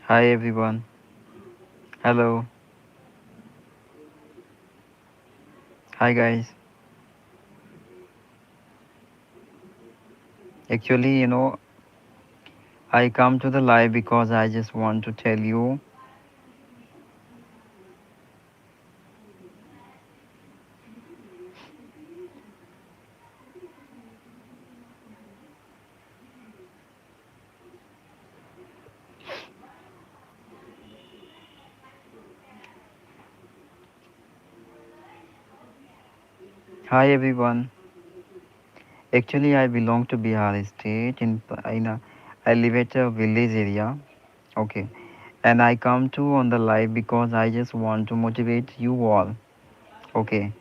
Hi everyone. Hello. Hi guys. Actually, I come to the live because I just want to tell you. Hi everyone. Actually, I belong to Bihar state. I live at a village area. Okay, and I come to on the live because I just want to motivate you all. Okay,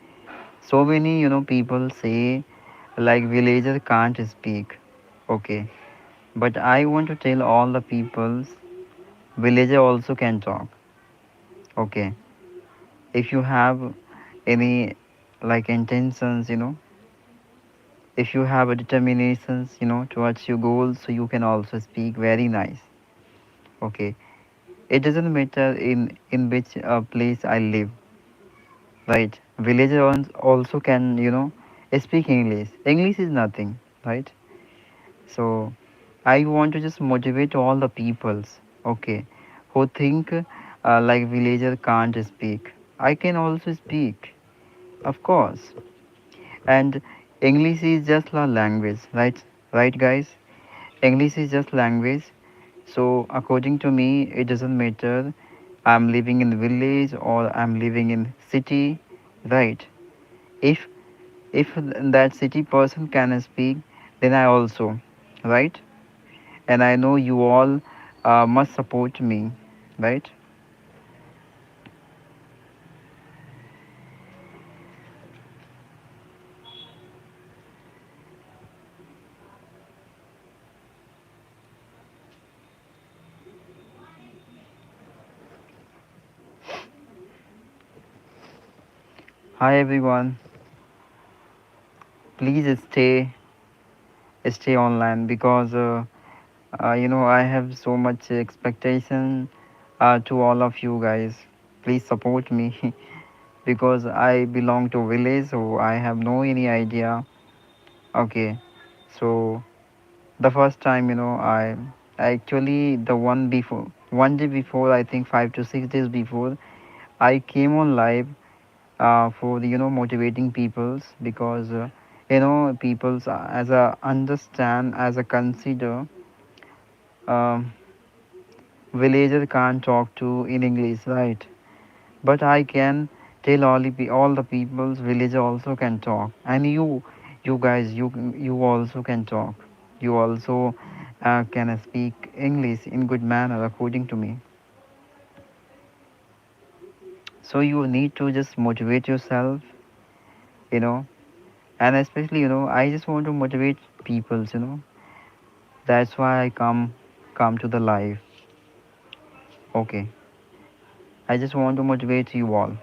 so many people say like villager can't speak. Okay, but I want to tell all the peoples villager also can talk. Okay, if you have any like intentions, if you have a determinations, towards your goals, so you can also speak very nice. Okay, it doesn't matter in which place I live, right? Villagers also can speak English. English is nothing, right? So I want to just motivate all the peoples, okay, who think like villager can't speak. I can also speak, of course. And English is just a language, right guys? English is just language. So according to me, it doesn't matter I'm living in village or I'm living in city, right? If if that city person can speak, then I also, right? And I know you all must support me, right? Hi everyone, please stay online because I have so much expectation to all of you guys. Please support me because I belong to village, so I have no any idea. Okay, so the first time, I actually the one day before, I think 5 to 6 days before, I came on live for the motivating peoples because peoples as a understand as a consider um, villager can't talk to in English, right? But I can tell all the peoples villager also can talk, and you guys, you also can talk. You also can speak English in good manner according to me. So you need to just motivate yourself, you know, and especially I just want to motivate peoples. That's why I come to the live. Okay, I just want to motivate you all.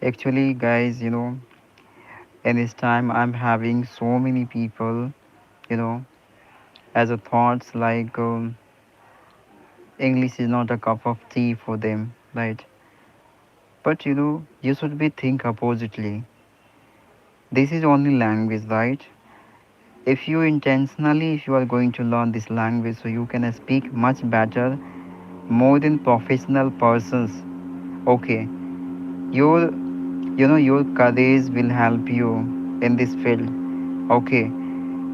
Actually, guys, in this time I'm having so many people, you know, as a thoughts like English is not a cup of tea for them, right? But you should be think oppositely. This is only language, right? if you intentionally, if you are going to learn this language, so you can speak much better, more than professional persons. Okay, your your courage will help you in this field. Okay,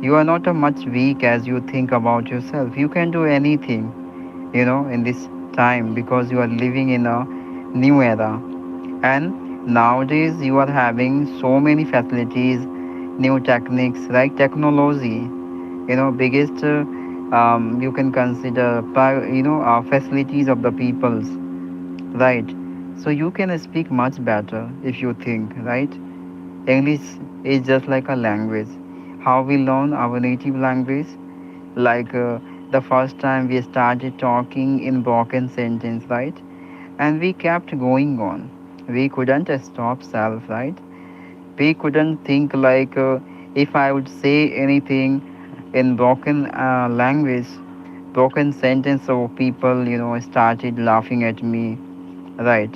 you are not a much weak as you think about yourself. You can do anything, in this time, because you are living in a new era. And nowadays you are having so many facilities, new techniques, like technology, biggest you can consider facilities of the peoples, right? So you can speak much better if you think, right? English is just like a language. How we learn our native language, like the first time we started talking in broken sentence, right? And we kept going on. We couldn't stop self, right? We couldn't think like, if I would say anything in broken language, broken sentence, so people started laughing at me, right?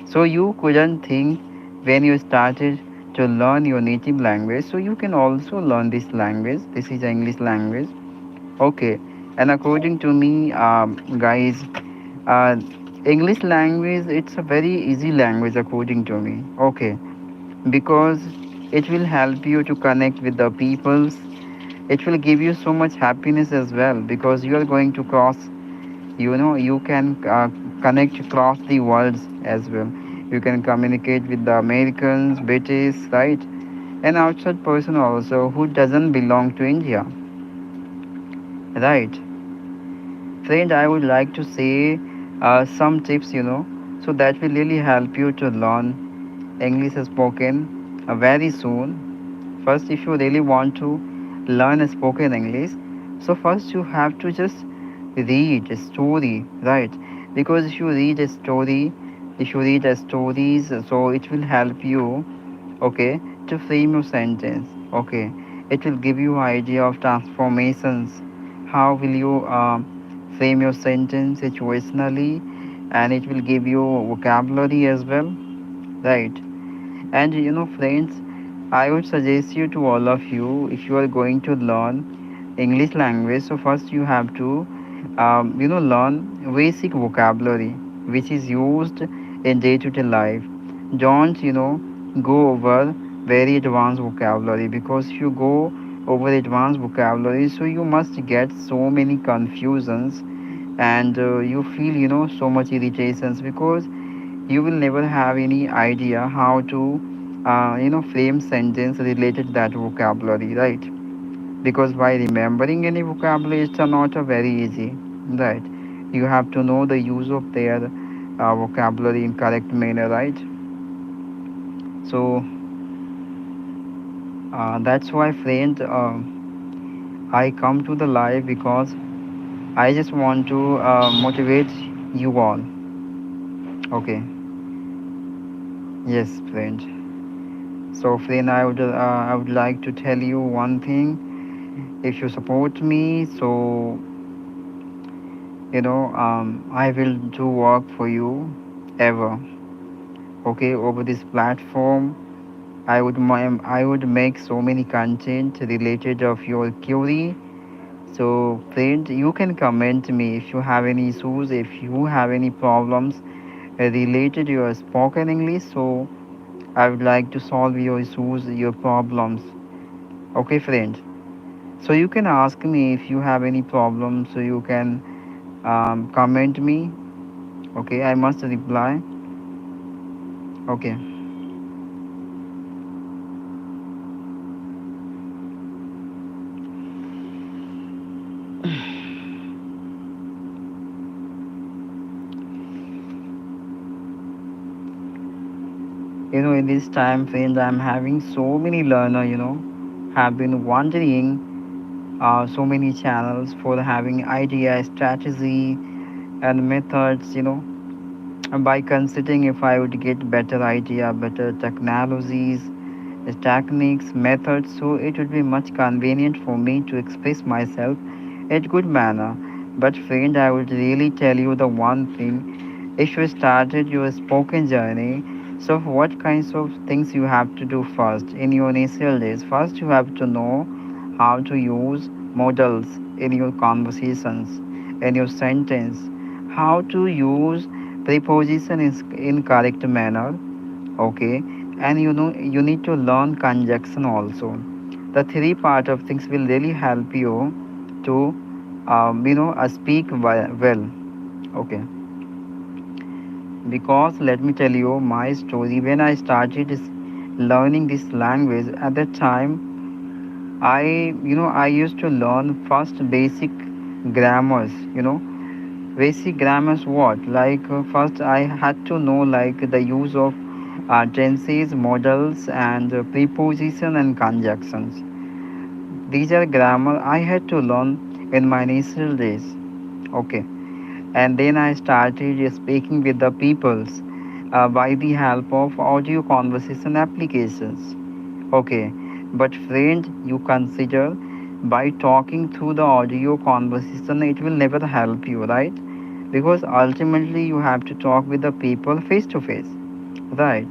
So you couldn't think when you started to learn your native language, so you can also learn this language. This is English language. Okay, and according to me, guys, uh, English language, it's a very easy language according to me. Okay, because it will help you to connect with the peoples. It will give you so much happiness as well, because you are going to cross, you can connect across the worlds as well. You can communicate with the Americans, British, right? An outside person also who doesn't belong to India, right? Friend, I would like to say some tips, so that will really help you to learn English spoken very soon. First, if you really want to learn spoken English, so first you have to just read a story, right? Because if you read a story, if you read a stories, so it will help you, okay, to frame your sentence. Okay, it will give you idea of transformations. How will you frame your sentence situationally, and it will give you vocabulary as well, right? And friends, I would suggest you to all of you, if you are going to learn English language, so first you have to, learn basic vocabulary which is used in day-to-day life. Don't, go over very advanced vocabulary, because if you go over advanced vocabulary, so you must get so many confusions, and you feel, so much irritations, because you will never have any idea how to frame sentence related to that vocabulary, right? Because by remembering any vocabulary, it's not a very easy, right? You have to know the use of their vocabulary in correct manner, right? So that's why, friend, I come to the live, because I just want to motivate you all. Okay. Yes, friend. So, friend, I would like to tell you one thing. If you support me, so I will do work for you ever. Okay, over this platform, I would make so many content related of your query. So, friend, you can comment me if you have any issues, if you have any problems related to your spoken English. So, I would like to solve your issues, your problems. Okay, friend. So you can ask me if you have any problem. So you can comment me. Okay, I must reply. Okay, in this time, friends, I'm having so many learner. Have been wondering so many channels for having idea, strategy, and methods. And by considering if I would get better idea, better technologies, techniques, methods, so it would be much convenient for me to express myself in good manner. But friend, I would really tell you the one thing. If you started your spoken journey, so what kinds of things you have to do first in your initial days? First, you have to know how to use models in your conversations, in your sentence, how to use preposition in correct manner. Okay, and you need to learn conjunction also. The three part of things will really help you to speak well. Okay, because let me tell you my story. When I started learning this language, at that time I used to learn first basic grammars. Basic grammars what? Like first I had to know like the use of tenses, modals, and preposition and conjunctions. These are grammar I had to learn in my initial days. Okay, and then I started speaking with the peoples by the help of audio conversation applications. Okay, but friend, you consider by talking through the audio conversation, it will never help you, right? Because ultimately you have to talk with the people face to face, right?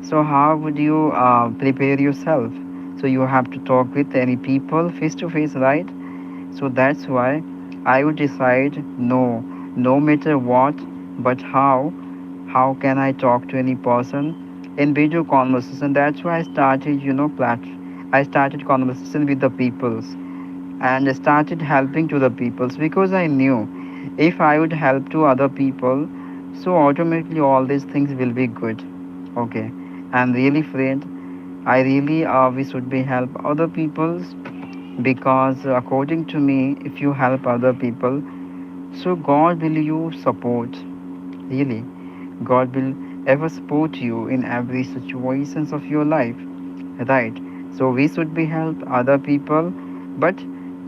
So how would you prepare yourself? So you have to talk with any people face to face, right? So that's why I would decide no, no matter what, but how can I talk to any person in video conversation? That's why I started, I started conversation with the peoples and started helping to the peoples because I knew if I would help to other people, so automatically all these things will be good. Okay, and really, friend, I really we should be help other peoples because according to me, if you help other people, so God will you support. Really, God will ever support you in every situations of your life, right? So we should be help other people, but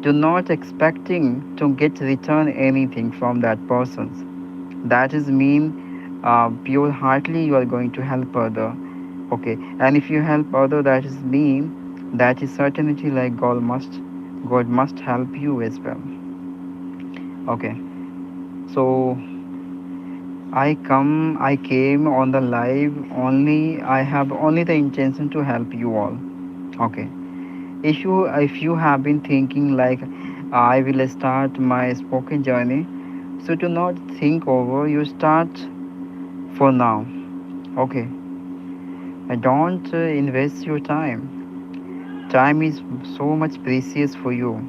do not expecting to get return anything from that persons. That is mean pure heartedly you are going to help other. Okay, and if you help other, that is mean that is certainty like God must help you as well. Okay, so I came on the live only. I have only the intention to help you all. Okay. If you have been thinking like I will start my spoken journey, so do not think over. You start for now. Okay. And don't invest your time. Time is so much precious for you.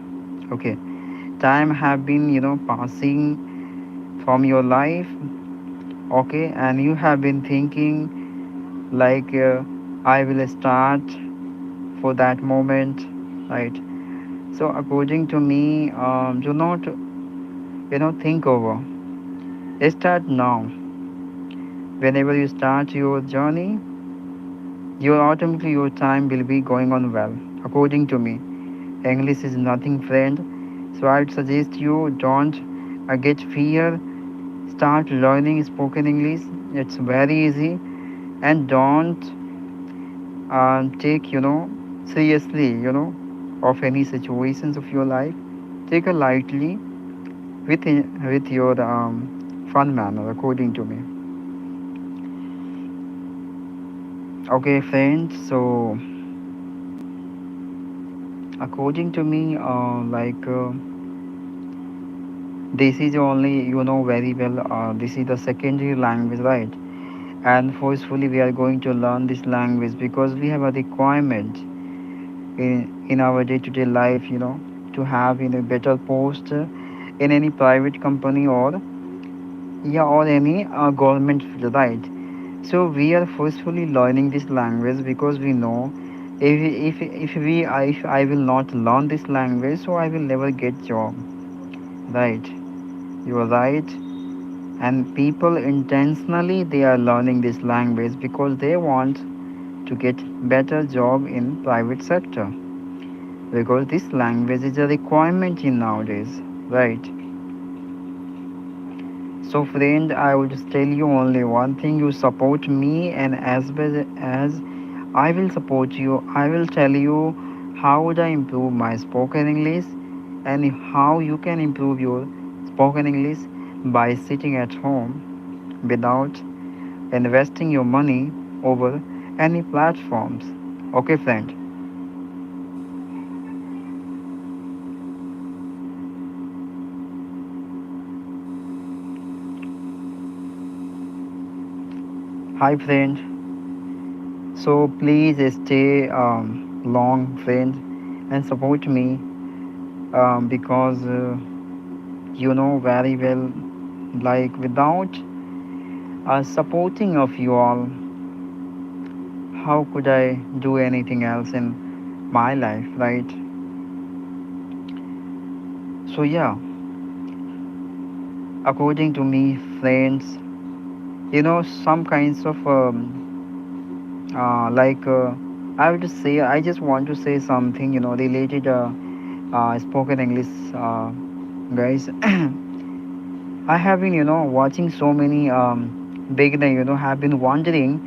Okay. Time have been passing from your life. Okay, and you have been thinking like I will start for that moment, right? So according to me, do not think over. Start now. Whenever you start your journey, your automatically your time will be going on well. According to me, English is nothing, friend. So I would suggest you don't get fear. Start learning spoken English. It's very easy, and don't take seriously of any situations of your life. Take it lightly with your fun manner. According to me. Okay, friends. So according to me, this is only very well. This is the secondary language, right? And forcefully we are going to learn this language because we have a requirement in our day-to-day life. To have in a better post in any private company or or any government field, right? So we are forcefully learning this language because we know if I will not learn this language, so I will never get job, right? You are right. And people intentionally they are learning this language because they want to get better job in private sector because this language is a requirement in nowadays, right? So friend, I would just tell you only one thing: you support me, and as well as I will support you, I will tell you how would I improve my spoken English and how you can improve your spoken English by sitting at home without investing your money over any platforms. Okay, friend. Hi friend, so please stay long friend and support me because you know very well, like without supporting of you all, how could I do anything else in my life, right? So yeah, according to me friends, you know, some kinds of I would say, I just want to say something, you know, related spoken English, guys. I have been, you know, watching so many beginner, you know, have been wondering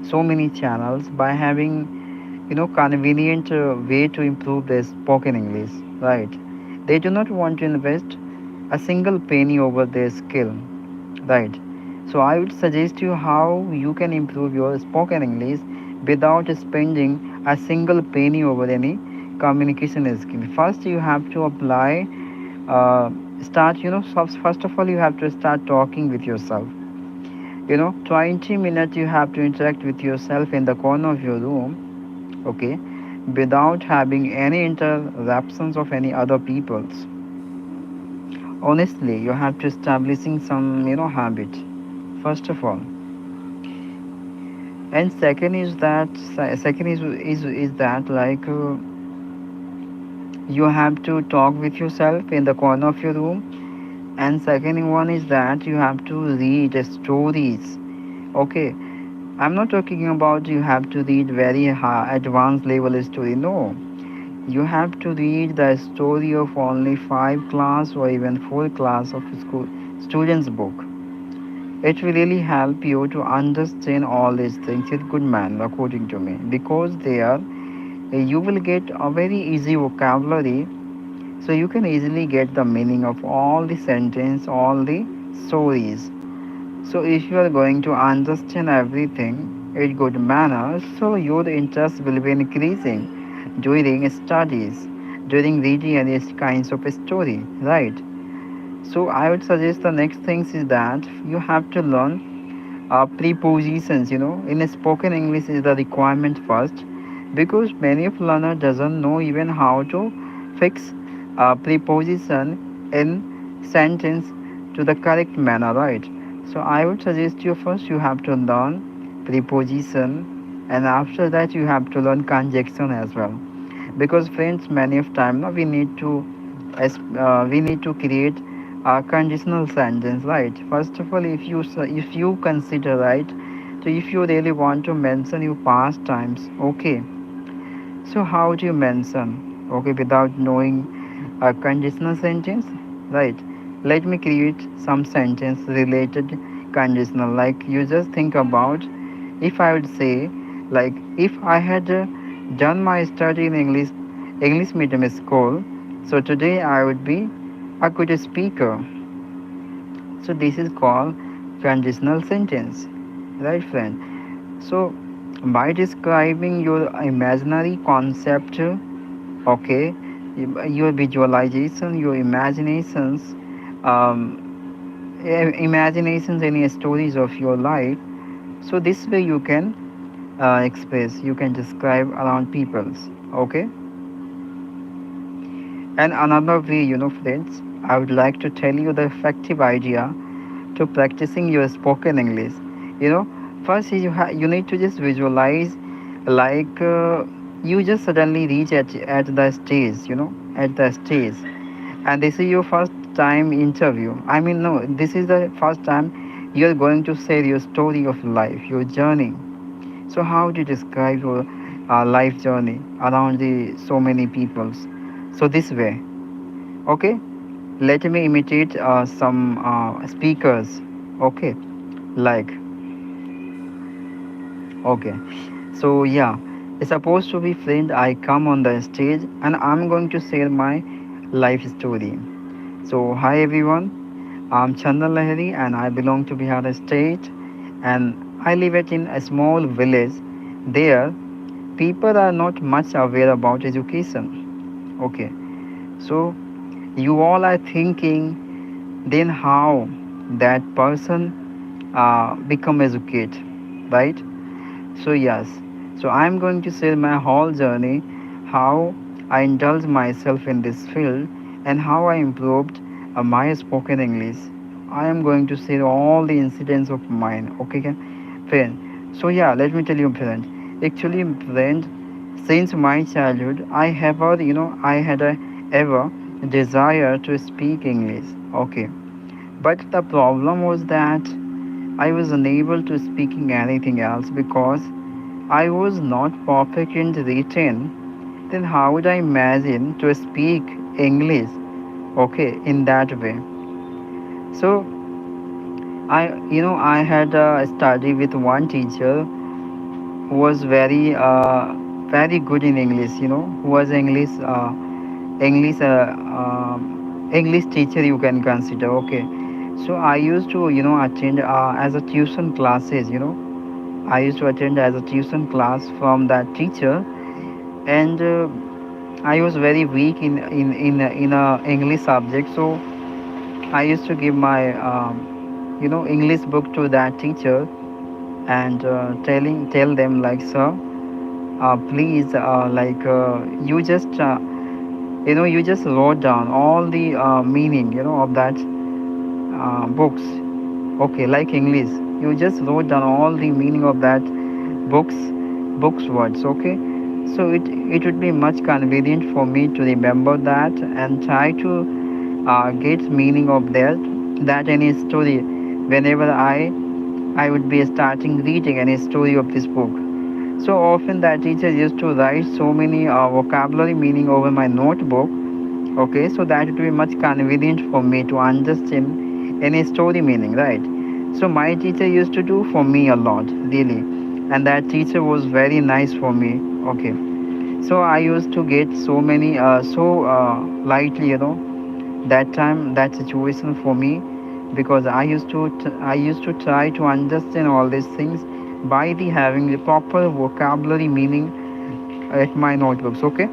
so many channels by having, you know, convenient way to improve their spoken English, right? They do not want to invest a single penny over their skill, right? So I would suggest you how you can improve your spoken English without spending a single penny over any communication skill. First you have to apply, uh, start, you know, first of all you have to start talking with yourself, you know, 20 minutes you have to interact with yourself in the corner of your room, okay, without having any interruptions of any other people's. Honestly, you have to establishing some, you know, habit first of all. And second is that, second is that like you have to talk with yourself in the corner of your room. And second one is that you have to read stories, okay. I'm not talking about you have to read very high, advanced level story, no. You have to read the story of only 5 class or even 4 class of school students book. It will really help you to understand all these things in good manner, according to me, because there you will get a very easy vocabulary, so you can easily get the meaning of all the sentence, all the stories. So if you are going to understand everything in good manner, so your interest will be increasing during studies, during reading any kinds of story, right? So I would suggest the next things is that you have to learn prepositions, you know, in a spoken English is the requirement first, because many of learner doesn't know even how to fix preposition in sentence to the correct manner, right? So I would suggest you first you have to learn preposition, and after that you have to learn conjunction as well, because friends many of time now we need to we need to create a conditional sentence, right? First of all, if you consider, right, so if you really want to mention your past times, okay, so how do you mention, okay, without knowing a conditional sentence, right? Let me create some sentence related conditional, like you just think about, if I would say, like if I had done my study in English medium school, so today I would be a good speaker. So this is called conditional sentence, right friend? So by describing your imaginary concept, okay, your visualization, your imaginations, imaginations, any stories of your life, so this way you can express, you can describe around people's, okay. And another way, you know friends, I would like to tell you the effective idea to practicing your spoken English. You know, first you need to just visualize, like you just suddenly reach at the stage, you know, at the stage, and this is your first time interview. I mean, no, this is the first time you are going to share your story of life, your journey. So how do you describe your life journey around the so many peoples? So this way, okay. Let me imitate some speakers, okay, like, okay. So yeah, it's supposed to be friend. I come on the stage and I'm going to share my life story. So hi everyone, I'm Chandan Lahiri and I belong to Bihar state, and I live in a small village. There, people are not much aware about education. Okay, so you all are thinking, then how that person become educated? right? So, yes, so I'm going to share my whole journey, how I indulged myself in this field, and how I improved my spoken English. I am going to share all the incidents of mine, okay, friend? So, yeah, let me tell you, friend. Actually, friend, since my childhood, I had a ever desire to speak English, okay. But the problem was that I was unable to speaking anything else because I was not perfect in written. Then how would I imagine to speak English? Okay, in that way. So I had a study with one teacher who was very good in English. Who was English English teacher you can consider. Okay, so I used to attend as a tuition classes. I used to attend as a tuition class from that teacher, and I was very weak in a English subject, so I used to give my English book to that teacher and tell them like, sir, please, you just wrote down all the meaning of that books. Okay, like English, you just wrote down all the meaning of that books books words. Okay, so it would be much convenient for me to remember that and try to get meaning of that any story whenever I would be starting reading any story of this book. So often that teacher used to write so many vocabulary meaning over my notebook. Okay, so that would be much convenient for me to understand any story meaning, right? So my teacher used to do for me a lot, really, and that teacher was very nice for me. Okay, so I used to get so many lightly, that time, that situation for me, because I used to try to understand all these things by the having the proper vocabulary meaning at my notebooks. Okay,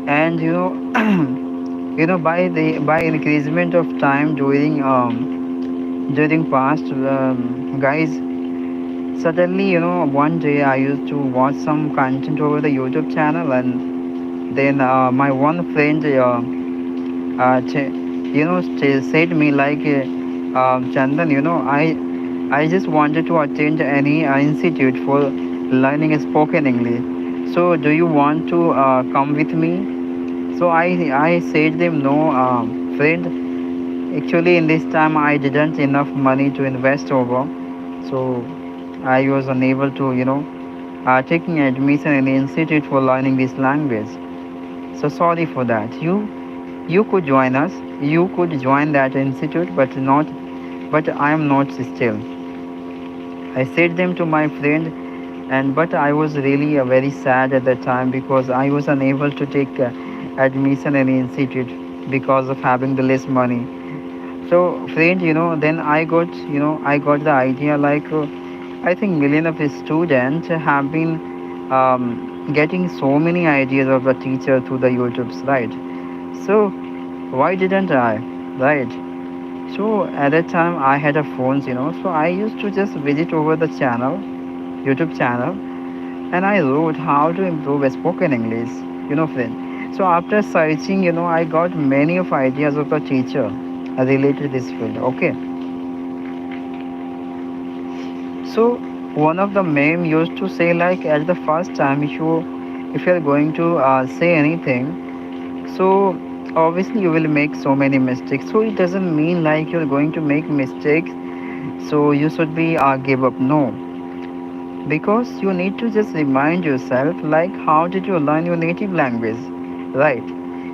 and by increasement of time during past, guys, suddenly, one day I used to watch some content over the YouTube channel, and then my one friend said me like, Chandan, I just wanted to attend any institute for learning spoken English, so do you want to come with me? So I said them, no, friend, actually in this time I didn't enough money to invest over, so I was unable to taking admission in the institute for learning this language. So sorry for that. You could join us. You could join that institute, but I am not still. I said them to my friend, and but I was really very sad at that time because I was unable to take admission in the institute because of having the less money. So friend, then I got the idea like, I think million of students have been getting so many ideas of the teacher through the YouTubes, right? So why didn't I, right? So at that time I had a phones, so I used to just visit over the channel, YouTube channel, and I wrote how to improve spoken English, friend. So after searching, I got many of ideas of the teacher related to this field. Okay, so one of the meme used to say like, at the first time, if you are going to say anything, so obviously you will make so many mistakes. So it doesn't mean like you're going to make mistakes, so you should be give up. No, because you need to just remind yourself like, how did you learn your native language, right?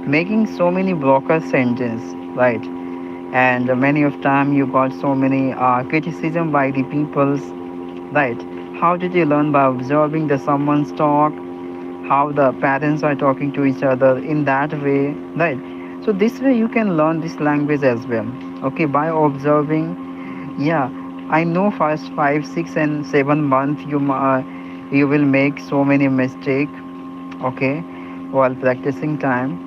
Making so many blocker sentence, right? And many of time you got so many criticism by the peoples, right? How did you learn? By observing the someone's talk, how the parents are talking to each other in that way, right? So this way you can learn this language as well. Okay, by observing. Yeah, I know first 5 6 and 7 months you will make so many mistake. Okay, while practicing time,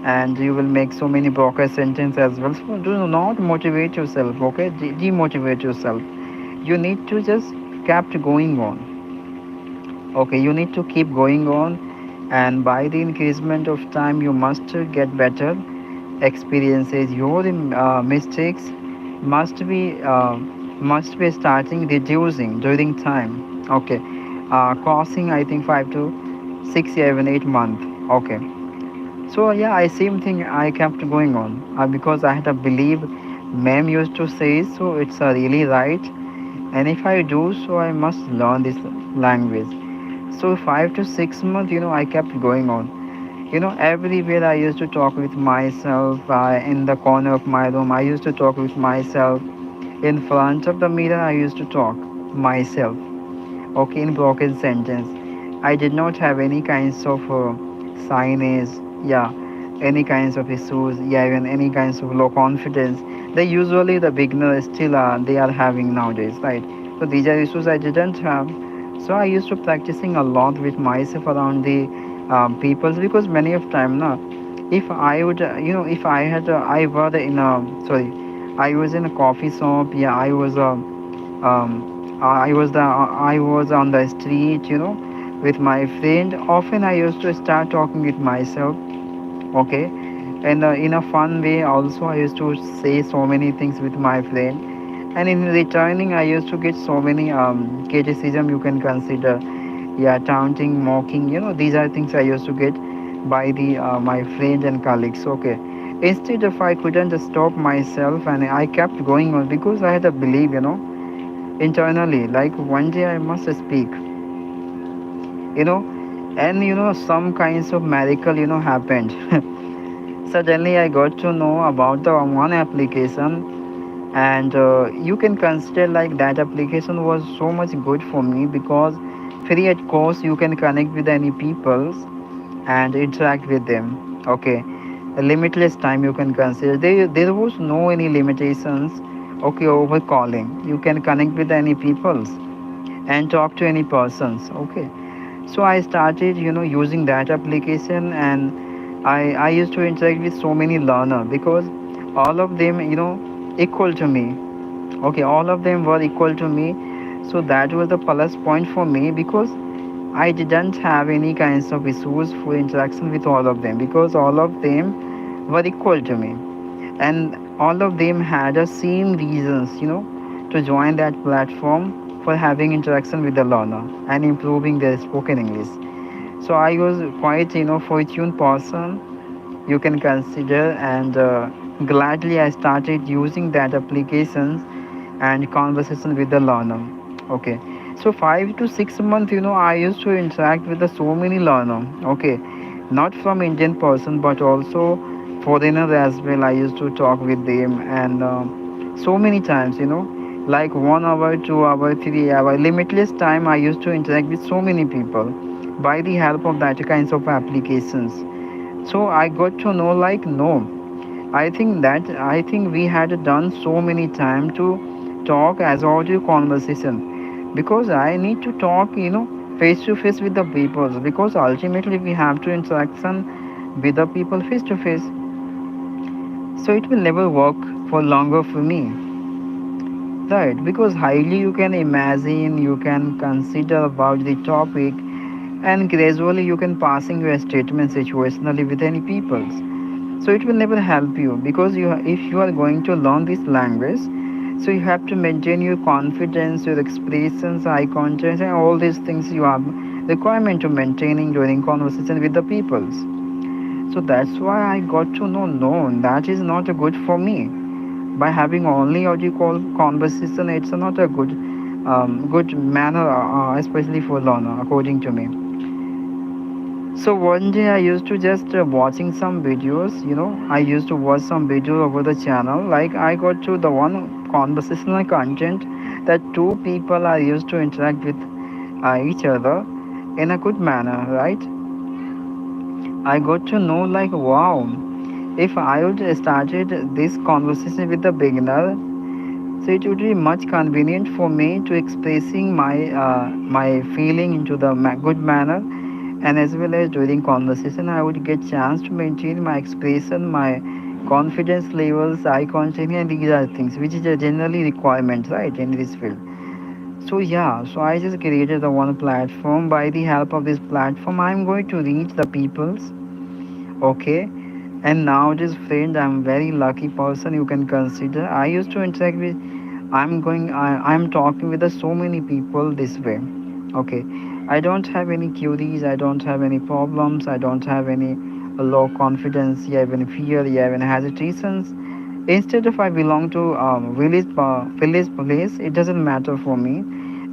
and you will make so many broken sentence as well. So do not motivate yourself. Okay, demotivate yourself. You need to just kept going on. Okay, you need to keep going on, and by the increasement of time you must get better experiences. Your mistakes must be uh, must be starting reducing during time. Okay, crossing I think 5 to 6 even 8 month. Okay, so yeah, I same thing I kept going on because I had a belief ma'am used to say, so it's really right, and if I do so I must learn this language. So 5 to 6 months, I kept going on. Everywhere I used to talk with myself. In the corner of my room, I used to talk with myself. In front of the mirror, I used to talk myself. Okay, in broken sentence. I did not have any kinds of signage, yeah, any kinds of issues, yeah, even any kinds of low confidence. They usually the beginners still are they are having nowadays, right? So these are issues I didn't have. So I used to practicing a lot with myself around the peoples, because many of time now, if I would, if I had, I were in a sorry, I was in a coffee shop, yeah, I was on the street, with my friend. Often I used to start talking with myself. Okay, and in a fun way also I used to say so many things with my friend, and in returning I used to get so many criticism, you can consider, yeah, taunting, mocking. These are things I used to get by the my friends and colleagues. Okay, instead of I couldn't stop myself, and I kept going on because I had a belief, internally, like one day I must speak, you know and some kinds of miracle happened. Suddenly I got to know about the one application, and you can consider like that application was so much good for me because free at cost, you can connect with any people and interact with them. Okay, a limitless time, you can consider there was no any limitations. Okay, over calling you can connect with any people and talk to any persons. Okay, so I started using that application, and I used to interact with so many learner because all of them equal to me. Okay, all of them were equal to me. So that was the plus point for me because I didn't have any kinds of issues for interaction with all of them, because all of them were equal to me, and all of them had the same reasons to join that platform, for having interaction with the learner and improving their spoken English. So I was quite fortunate person, you can consider, and gladly I started using that applications and conversation with the learner. Okay, so 5 to 6 months, I used to interact with the so many learner. Okay, not from Indian person but also foreigner as well. I used to talk with them, and so many times, like 1 hour, 2 hour, 3 hour, limitless time I used to interact with so many people by the help of that kinds of applications. So I got to know like no, I think we had done so many time to talk as audio conversation, because I need to talk face to face with the people, because ultimately we have to interaction with the people face to face. So it will never work for longer for me, right? Because highly you can imagine, you can consider about the topic, and gradually you can passing your statement situationally with any people. So it will never help you, because if you are going to learn this language, so you have to maintain your confidence, your expressions, eye contact, and all these things you have requirement to maintaining during conversation with the peoples. So that's why I got to know no, that is not a good for me. By having only audio call conversation, it's not a good manner, especially for learner, according to me. So one day I used to just watching some videos. I used to watch some video over the channel. Like I got to the one conversational content that two people are used to interact with each other in a good manner, right? I got to know like wow, if I would started this conversation with the beginner, so it would be much convenient for me to expressing my feeling into the good manner, and as well as during conversation I would get chance to maintain my expression, my confidence levels, eye contact, and these are things which is a generally requirement, right, in this field. So yeah, so I just created the one platform. By the help of this platform, I'm going to reach the peoples. Okay, and nowadays, friend, I'm very lucky person. You can consider. I used to interact with. I'm talking with so many people this way. Okay, I don't have any queries. I don't have any problems. I don't have any low confidence. Yeah, even fear. Yeah, even hesitations. Instead of I belong to village place, it doesn't matter for me.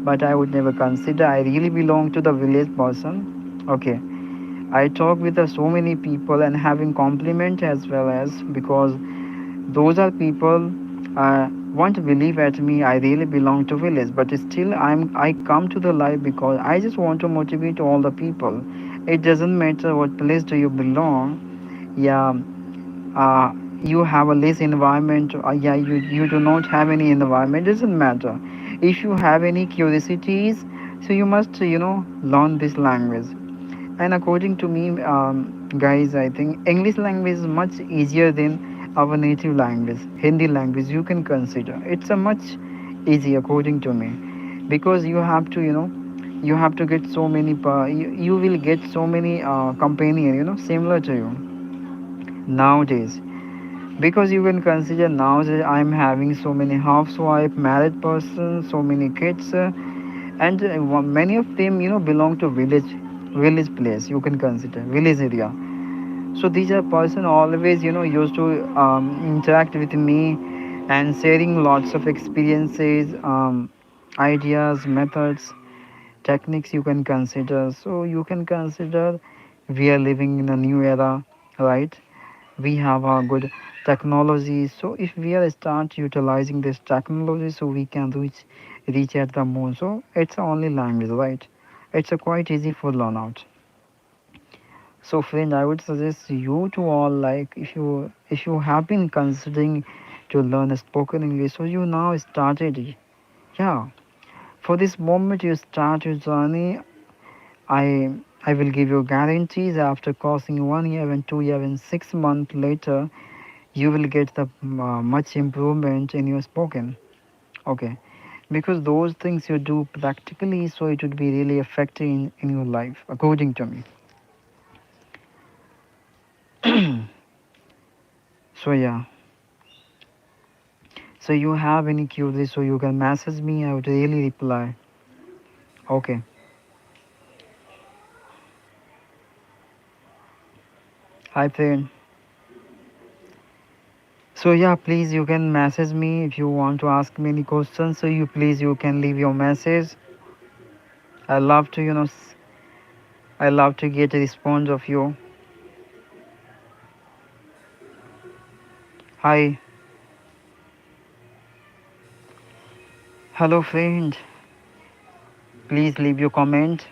But I would never consider I really belong to the village person. Okay, I talk with so many people and having compliment as well as because those are people want to believe at me. I really belong to village, but still I come to the life because I just want to motivate all the people. It doesn't matter what place do you belong. Yeah, uh, you have a less environment. Yeah, you do not have any environment. It doesn't matter. If you have any curiosities, so you must learn this language. And according to me, guys, I think English language is much easier than our native language. Hindi language you can consider. It's a much easy according to me, because you have to you have to get so many you will get so many companion similar to you nowadays, because you can consider nowadays I'm having so many housewife married persons, so many kids, and many of them belong to village place. You can consider village area. So these are person always used to interact with me and sharing lots of experiences, ideas, methods, techniques you can consider. So you can consider we are living in a new era, right? We have a good technology. So if we are start utilizing this technology, so we can reach at the moon. So it's only language, right? It's a quite easy for learn out. So friend, I would suggest you to all, like if you have been considering to learn spoken English, so you now started it. Yeah, for this moment you start your journey. I will give you guarantees after crossing 1 year and 2 year and 6 months later, you will get the much improvement in your spoken. Okay, because those things you do practically, so it would be really effective in your life, according to me. So yeah, so you have any queries, so you can message me. I would really reply. Okay. Hi friend. So yeah, please you can message me if you want to ask me any questions. So you can leave your message. I love to I love to get a response of you. Hi. Hello friend. Please leave your comment.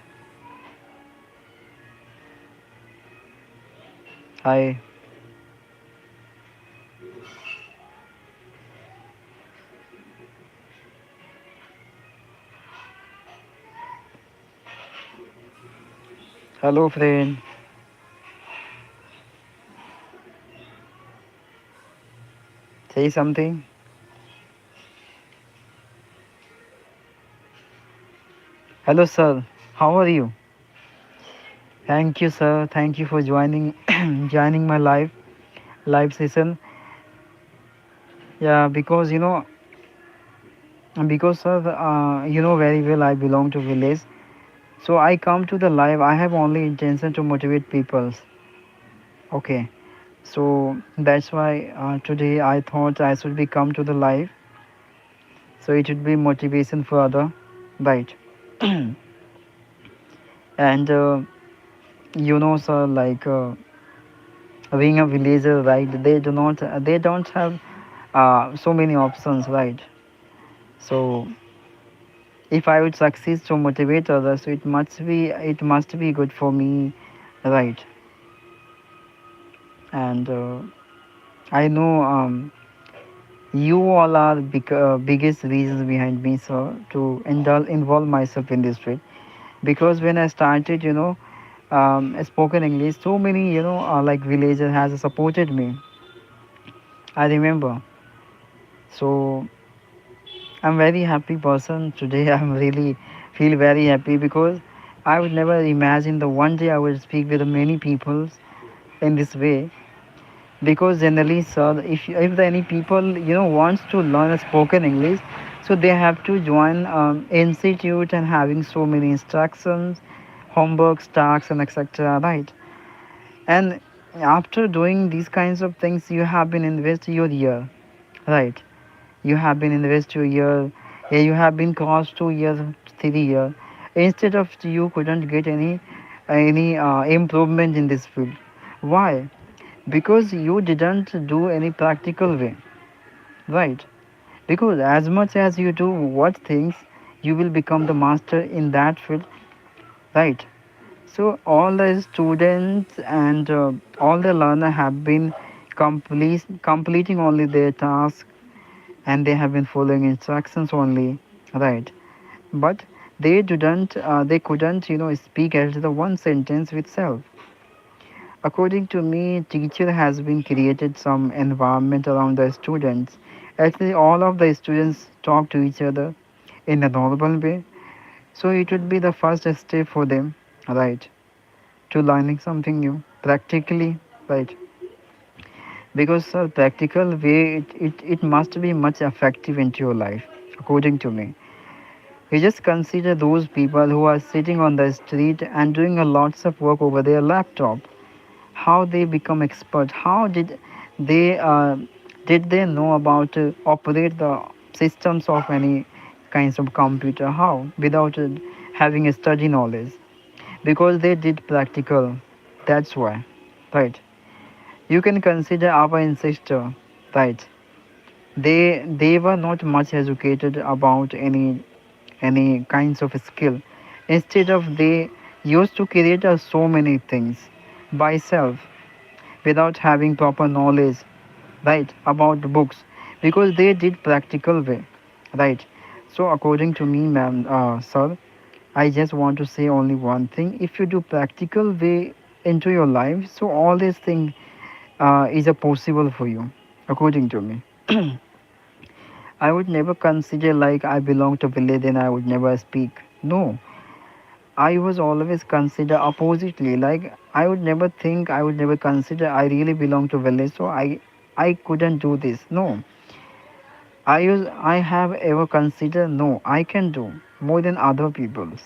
Hi. Hello friend. Say something. Hello sir. How are you? Thank you sir. Thank you for joining joining my live session. Yeah, because because sir, you know very well I belong to village. So I come to the live. I have only intention to motivate people. Okay. So that's why today I thought I should be come to the live. So it would be motivation for other, right? And sir, like being a villager, right? They don't have so many options, right? So if I would succeed to motivate others, so it must be good for me, right? And I know you all are biggest reasons behind me, sir, to involve myself in this trade. Because when I started, spoken English, so many, like villagers has supported me. I remember. So I'm very happy person today. I'm really feel very happy because I would never imagine the one day I will speak with many people in this way. Because generally, sir, if the any people wants to learn a spoken English, so they have to join institute and having so many instructions, homework, tasks, and etc. Right? And after doing these kinds of things, you have been invest your year, right? You have been invest your year, yeah, you have been cost 2 years, 3 years. Instead of you couldn't get any improvement in this field. Why? Because you didn't do any practical way, right? Because as much as you do what things, you will become the master in that field, right? So all the students and all the learner have been completing only their task, and they have been following instructions only, right? But they couldn't speak as the one sentence with self. According to me, teacher has been created some environment around the students. Actually, all of the students talk to each other in a normal way. So it would be the first step for them, right, to learning something new practically, right? Because practical way, it must be much effective into your life, according to me. You just consider those people who are sitting on the street and doing a lots of work over their laptop, how they become expert, how did they know about operate the systems of any kinds of computer, how without having a study knowledge, because they did practical. That's why, right? You can consider our ancestor, right? They were not much educated about any kinds of skill. Instead of, they used to create so many things by self without having proper knowledge, right, about the books, because they did practical way, right? So according to me, ma'am, sir, I just want to say only one thing: if you do practical way into your life, so all these things is a possible for you, according to me. I would never consider like I belong to village and I would never speak. No, I was always consider oppositely. Like I would never consider I really belong to village, so I couldn't do this. No, I have ever considered no, I can do more than other people's,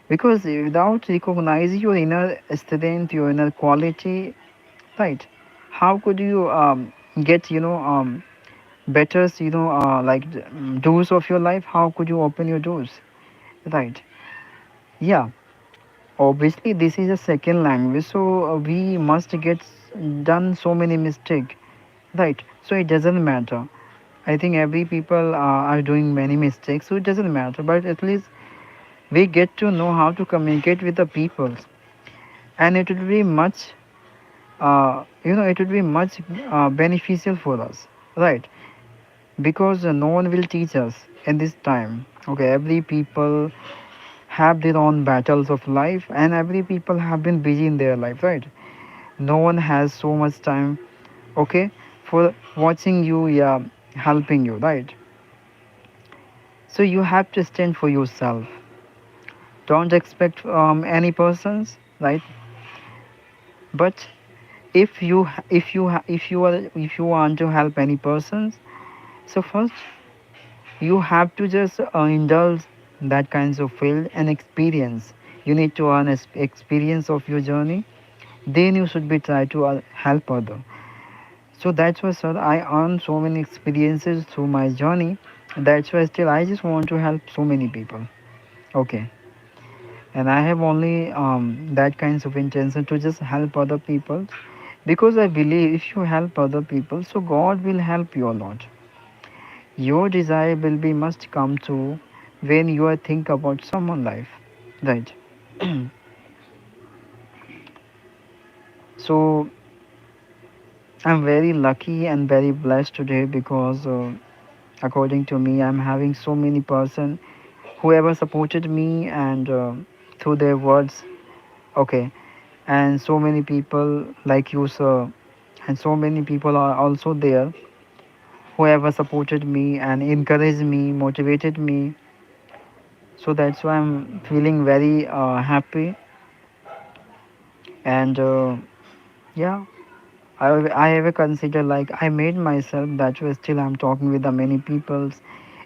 because without recognizing your inner strength, your inner quality, right? How could you get better doors of your life? How could you open your doors, right? Yeah, obviously this is a second language, so we must get done so many mistake, right? So it doesn't matter. I think every people are doing many mistakes, so it doesn't matter, but at least we get to know how to communicate with the people, and it would be much it would be much beneficial for us, right? Because no one will teach us in this time. Okay, every people have their own battles of life, and every people have been busy in their life, right? No one has so much time, okay, for watching you, yeah, helping you, right? So you have to stand for yourself. Don't expect any persons, right? But if you want to help any persons, so first you have to just indulge that kinds of field and experience. You need to earn experience of your journey, then you should be try to help other. So that's why, sir, I earned so many experiences through my journey. That's why still I just want to help so many people. Okay, and I have only that kinds of intention to just help other people, because I believe if you help other people, so God will help you a lot. Your desire will be must come true when you are think about someone life, right? So I'm very lucky and very blessed today, because according to me, I'm having so many person who ever supported me, and through their words, okay, and so many people like you, sir, and so many people are also there whoever supported me and encouraged me, motivated me. So that's why I'm feeling very happy. And yeah, I ever consider like I made myself that way. Still, I'm talking with the many peoples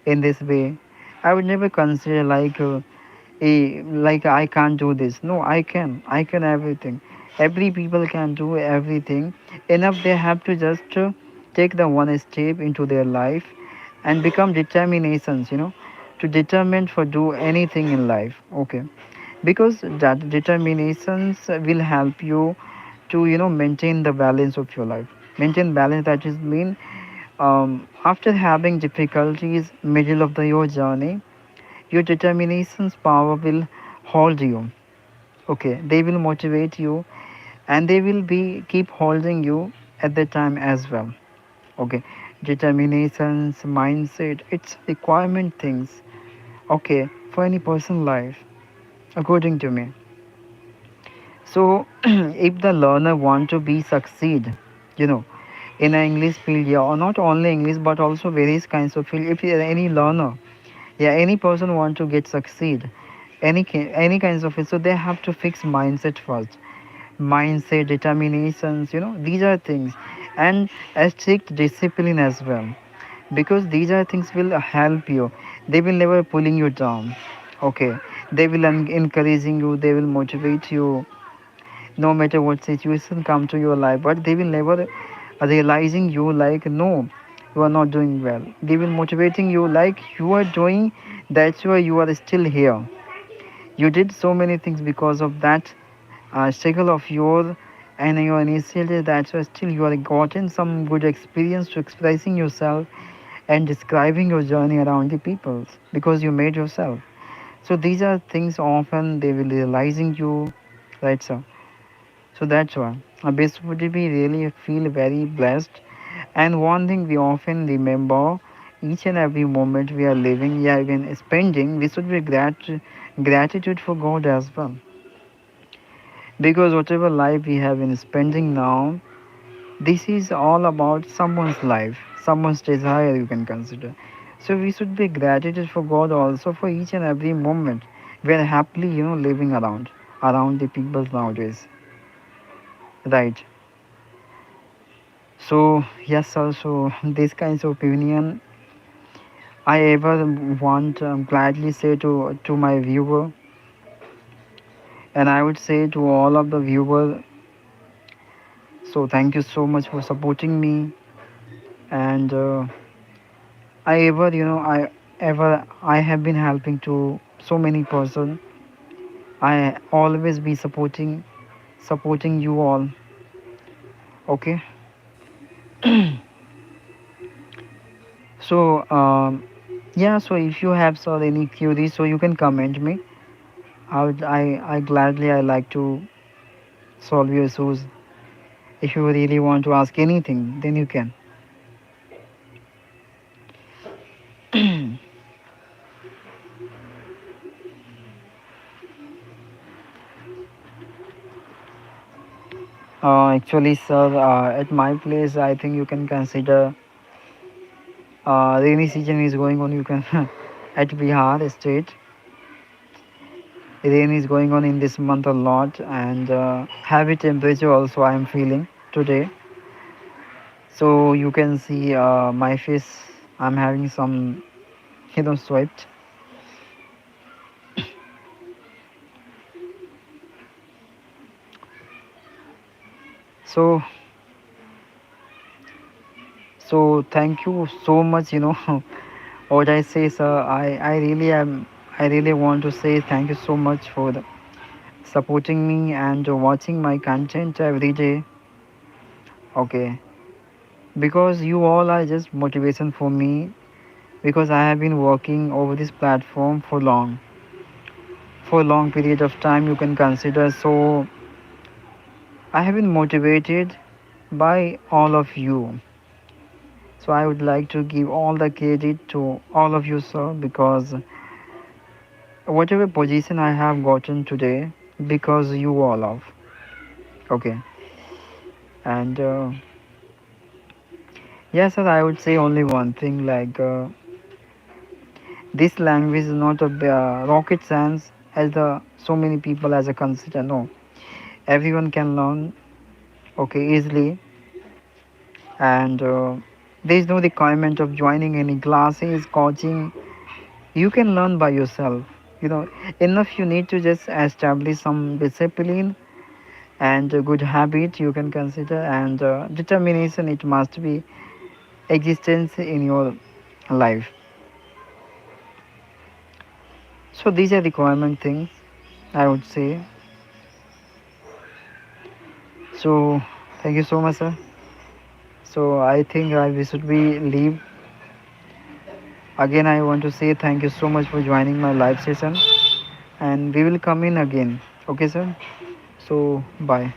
in this way. I would never consider like like I can't do this. No, I can. I can everything. Every people can do everything. Enough they have to just take the one step into their life and become determinations. To determine for do anything in life. Okay, because that determinations will help you to maintain the balance of your life. Maintain balance, that is mean after having difficulties middle of your journey, your determination's power will hold you. Okay, they will motivate you and they will be keep holding you at the time as well. Okay, determinations, mindset, it's requirement things. Okay, for any person life, according to me. So if the learner want to be succeed, you know, in an English field, yeah, or not only English but also various kinds of field. If you're any learner, yeah, any person want to get succeed, any kinds of it, so they have to fix mindset first. Mindset, determinations, these are things, and a strict discipline as well, because these are things will help you. They will never pulling you down. Okay, they will encouraging you. They will motivate you no matter what situation come to your life, but they will never realizing you like no, you are not doing well. They will motivating you like you are doing. That's why you are still here. You did so many things because of that struggle of your and your initiative. That's why still you are gotten some good experience to expressing yourself and describing your journey around the people because you made yourself. So these are things often they will realizing you, right, sir? So that's why best would be really feel very blessed. And one thing we often remember, each and every moment we are living, yeah, even spending, we should be gratitude for God as well. Because whatever life we have been spending now, this is all about someone's life, someone's desire you can consider. So we should be gratitude for God also for each and every moment we are happily, living around the people nowadays. Right. So yes, also this kinds of opinion I ever want gladly say to my viewer, and I would say to all of the viewer. So thank you so much for supporting me, and I have been helping to so many person. I always be supporting you all. Okay. So yeah. So if you have saw any queries, so you can comment me. I gladly I like to solve your issues. If you really want to ask anything, then you can. Actually, sir, at my place, I think you can consider rainy season is going on. You can at Bihar state, rain is going on in this month a lot, and heavy temperature also I am feeling today. So you can see my face. I'm having some sweat. So so thank you so much. What I say, sir. I really am. I really want to say thank you so much for supporting me and watching my content every day. Okay, because you all are just motivation for me, because I have been working over this platform for a long period of time you can consider. So I have been motivated by all of you. So I would like to give all the credit to all of you, sir, because whatever position I have gotten today, because you all of. Okay, and Yes, sir, I would say only one thing like this language is not a rocket science as the so many people as a consider. No, everyone can learn okay easily, and there is no requirement of joining any classes, coaching. You can learn by yourself. You know, enough you need to just establish some discipline and a good habit you can consider, and determination. It must be existence in your life. So these are requirement things I would say. So thank you so much, sir. So I think we should be leave. Again, I want to say thank you so much for joining my live session, and we will come in again. Okay, sir. So bye.